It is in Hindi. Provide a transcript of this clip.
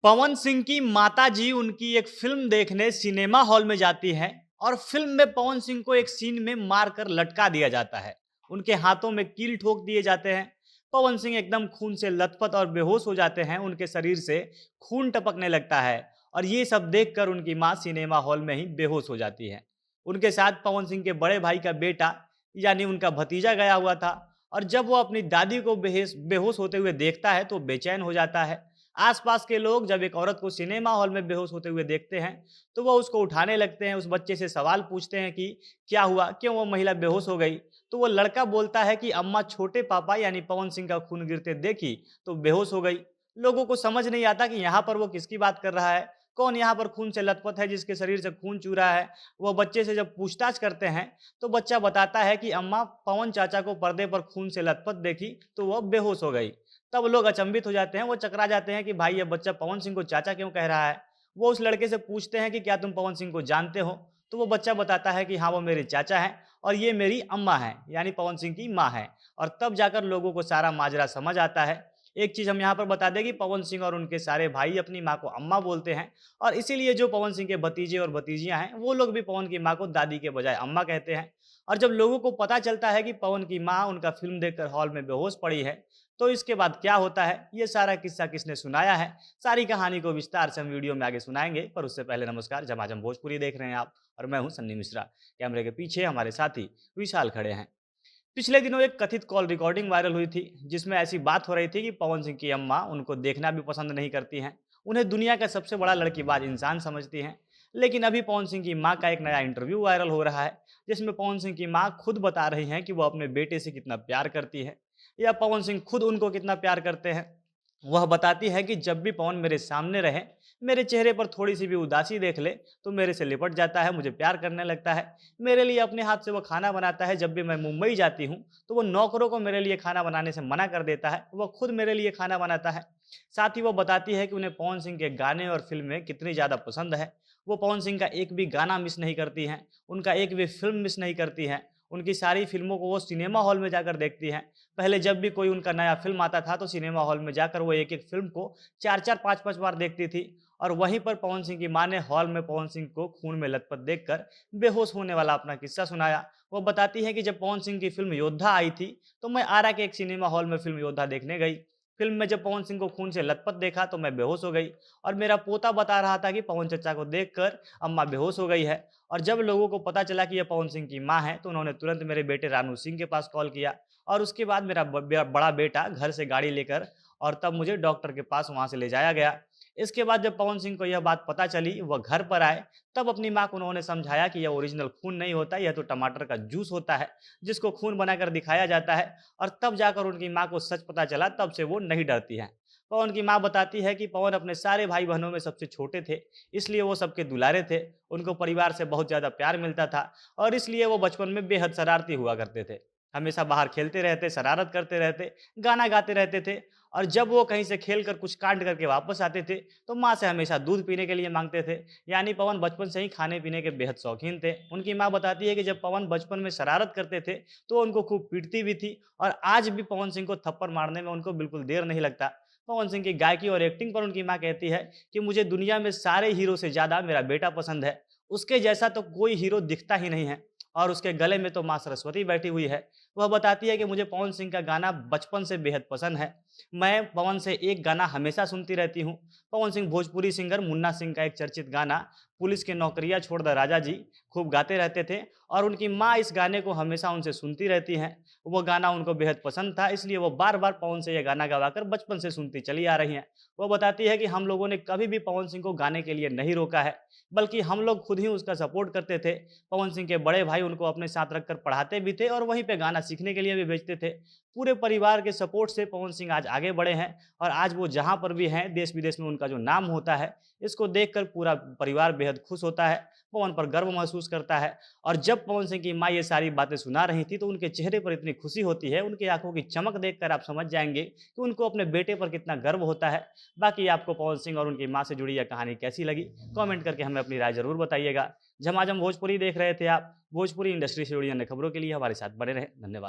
पवन सिंह की माताजी उनकी एक फ़िल्म देखने सिनेमा हॉल में जाती हैं और फ़िल्म में पवन सिंह को एक सीन में मारकर लटका दिया जाता है। उनके हाथों में कील ठोक दिए जाते हैं। पवन सिंह एकदम खून से लथपथ और बेहोश हो जाते हैं। उनके शरीर से खून टपकने लगता है और ये सब देखकर उनकी माँ सिनेमा हॉल में ही बेहोश हो जाती है। उनके साथ पवन सिंह के बड़े भाई का बेटा यानी उनका भतीजा गया हुआ था और जब वो अपनी दादी को बेहोश होते हुए देखता है तो बेचैन हो जाता है। आसपास के लोग जब एक औरत को सिनेमा हॉल में बेहोश होते हुए देखते हैं तो वो उसको उठाने लगते हैं। उस बच्चे से सवाल पूछते हैं कि क्या हुआ, क्यों वो महिला बेहोश हो गई। तो वो लड़का बोलता है कि अम्मा छोटे पापा यानी पवन सिंह का खून गिरते देखी तो बेहोश हो गई। लोगों को समझ नहीं आता कि यहाँ पर वो किसकी बात कर रहा है, कौन यहाँ पर खून से लथपथ है जिसके शरीर से खून चू रहा है। वो बच्चे से जब पूछताछ करते हैं तो बच्चा बताता है कि अम्मा पवन चाचा को पर्दे पर खून से लथपथ देखी तो वह बेहोश हो गई। तब लोग अचंभित हो जाते हैं, वो चकरा जाते हैं कि भाई ये बच्चा पवन सिंह को चाचा क्यों कह रहा है। वो उस लड़के से पूछते हैं कि क्या तुम पवन सिंह को जानते हो? तो वो बच्चा बताता है कि हाँ, वो मेरे चाचा हैं और ये मेरी अम्मा हैं, यानी पवन सिंह की माँ हैं। और तब जाकर लोगों को सारा माजरा समझ आता है। एक चीज़ हम यहाँ पर बता दें कि पवन सिंह और उनके सारे भाई अपनी माँ को अम्मा बोलते हैं और इसीलिए जो पवन सिंह के भतीजे और भतीजियाँ हैं, वो लोग भी पवन की माँ को दादी के बजाय अम्मा कहते हैं। और जब लोगों को पता चलता है कि पवन की माँ उनका फ़िल्म देखकर हॉल में बेहोश पड़ी है, तो इसके बाद क्या होता है, ये सारा किस्सा किसने सुनाया है, सारी कहानी को विस्तार से हम वीडियो में आगे सुनाएँगे। पर उससे पहले नमस्कार, झमाझम भोजपुरी देख रहे हैं आप और मैं हूँ सन्नी मिश्रा। कैमरे के पीछे हमारे साथी विशाल खड़े हैं। पिछले दिनों एक कथित कॉल रिकॉर्डिंग वायरल हुई थी, जिसमें ऐसी बात हो रही थी कि पवन सिंह की अम्मा उनको देखना भी पसंद नहीं करती हैं। उन्हें दुनिया का सबसे बड़ा लड़कीबाज इंसान समझती हैं। लेकिन अभी पवन सिंह की माँ का एक नया इंटरव्यू वायरल हो रहा है, जिसमें पवन सिंह की माँ खुद बता रही हैं कि वो अपने बेटे से कितना प्यार करती है या पवन सिंह खुद उनको कितना प्यार करते हैं। वह बताती है कि जब भी पवन मेरे सामने रहे, मेरे चेहरे पर थोड़ी सी भी उदासी देख ले तो मेरे से लिपट जाता है, मुझे प्यार करने लगता है। मेरे लिए अपने हाथ से वो खाना बनाता है। जब भी मैं मुंबई जाती हूँ तो वो नौकरों को मेरे लिए खाना बनाने से मना कर देता है, वो खुद मेरे लिए खाना बनाता है। साथ ही वो बताती है कि उन्हें पवन सिंह के गाने और फिल्में कितनी ज़्यादा पसंद है। वो पवन सिंह का एक भी गाना मिस नहीं करती हैं, उनका एक भी फिल्म मिस नहीं करती हैं। उनकी सारी फिल्मों को वो सिनेमा हॉल में जाकर देखती हैं। पहले जब भी कोई उनका नया फ़िल्म आता था तो सिनेमा हॉल में जाकर वो एक-एक फ़िल्म को 4-4 5-5 बार देखती थी। और वहीं पर पवन सिंह की माँ ने हॉल में पवन सिंह को खून में लथपथ देखकर बेहोश होने वाला अपना किस्सा सुनाया। वो बताती है कि जब पवन सिंह की फ़िल्म योद्धा आई थी, तो मैं आरा के एक सिनेमा हॉल में फ़िल्म योद्धा देखने गई। फ़िल्म में जब पवन सिंह को खून से लथपथ देखा तो मैं बेहोश हो गई और मेरा पोता बता रहा था कि पवन चचा को देखकर अम्मा बेहोश हो गई है। और जब लोगों को पता चला कि ये पवन सिंह की माँ है, तो उन्होंने तुरंत मेरे बेटे रानू सिंह के पास कॉल किया और उसके बाद मेरा बड़ा बेटा घर से गाड़ी लेकर और तब मुझे डॉक्टर के पास वहाँ से ले जाया गया। इसके बाद जब पवन सिंह को यह बात पता चली, वह घर पर आए, तब अपनी माँ को उन्होंने समझाया कि यह ओरिजिनल खून नहीं होता, यह तो टमाटर का जूस होता है, जिसको खून बनाकर दिखाया जाता है। और तब जाकर उनकी माँ को सच पता चला, तब से वो नहीं डरती हैं। पवन की माँ बताती है कि पवन अपने सारे भाई-बहनों में सबसे छोटे थे, इसलिए वो सबके दुलारे थे। उनको परिवार से बहुत ज़्यादा प्यार मिलता था और इसलिए वो बचपन में बेहद शरारती हुआ करते थे। हमेशा बाहर खेलते रहते, शरारत करते रहते, गाना गाते रहते थे और जब वो कहीं से खेल कर कुछ कांड करके वापस आते थे, तो माँ से हमेशा दूध पीने के लिए माँगते थे। यानी पवन बचपन से ही खाने-पीने के बेहद शौकीन थे। उनकी माँ बताती है कि जब पवन बचपन में शरारत करते थे, तो वो उनको खूब पीटती भी थी और आज भी पवन सिंह को थप्पड़ मारने में उनको बिल्कुल देर नहीं लगता। पवन सिंह की गायकी और एक्टिंग पर उनकी माँ कहती है कि मुझे दुनिया में सारे हीरो से ज़्यादा मेरा बेटा पसंद है। उसके जैसा तो कोई हीरो दिखता ही नहीं है और उसके गले में तो माँ सरस्वती बैठी हुई है। वह बताती है कि मुझे पवन सिंह का गाना बचपन से बेहद पसंद है। मैं पवन से एक गाना हमेशा सुनती रहती हूँ। पवन सिंह भोजपुरी सिंगर मुन्ना सिंह का एक चर्चित गाना पुलिस की नौकरियाँ छोड़ दे राजा जी खूब गाते रहते थे और उनकी माँ इस गाने को हमेशा उनसे सुनती रहती हैं। वो गाना उनको बेहद पसंद था, इसलिए वो बार-बार पवन से ये गाना गवाकर बचपन से सुनती चली आ रही हैं। वो बताती है कि हम लोगों ने कभी भी पवन सिंह को गाने के लिए नहीं रोका है, बल्कि हम लोग खुद ही उसका सपोर्ट करते थे। पवन सिंह के बड़े भाई उनको अपने साथ रखकर पढ़ाते भी थे और वहीं पे गाना सीखने के लिए भी भेजते थे। पूरे परिवार के सपोर्ट से पवन सिंह आज आगे बढ़े हैं और आज वो जहाँ पर भी हैं, देश-विदेश में उनका जो नाम होता है, इसको देखकर पूरा परिवार बेहद खुश होता है, पवन पर गर्व महसूस करता है। और जब पवन सिंह की माँ ये सारी बातें सुना रही थी, तो उनके चेहरे पर इतनी खुशी होती है, उनकी आँखों की चमक देखकर आप समझ जाएँगे कि उनको अपने बेटे पर कितना गर्व होता है। बाकी आपको पवन सिंह और उनकी माँ से जुड़ी यह कहानी कैसी लगी? कमेंट करके हमें अपनी राय ज़रूर बताइएगा। झमाझम भोजपुरी देख रहे थे आप। भोजपुरी इंडस्ट्री से जुड़ी अन्य खबरों के लिए हमारे साथ बने रहें। धन्यवाद।